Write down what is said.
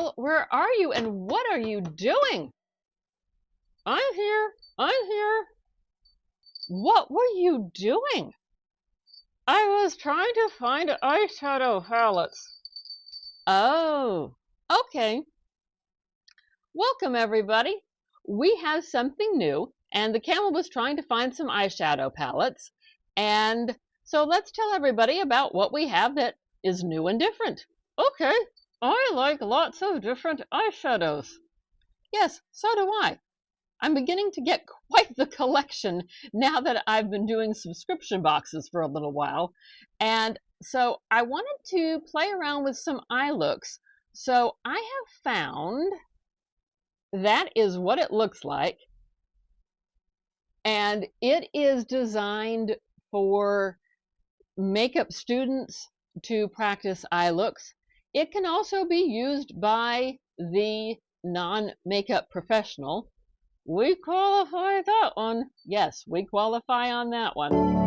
girl, where are you and what are you doing? I'm here. I'm here. What were you doing? I was trying to find eyeshadow palettes. Oh, okay. Welcome, everybody. We have something new, and the camel was trying to find some eyeshadow palettes. And so let's tell everybody about what we have that is new and different. Okay, I like lots of different eyeshadows. Yes, so do I. I'm beginning to get quite the collection now that I've been doing subscription boxes for a little while. And so I wanted to play around with some eye looks. So I have found that is what it looks like. And it is designed for makeup students to practice eye looks. It can also be used by the non-makeup professional. We qualify that one. Yes, we qualify on that one.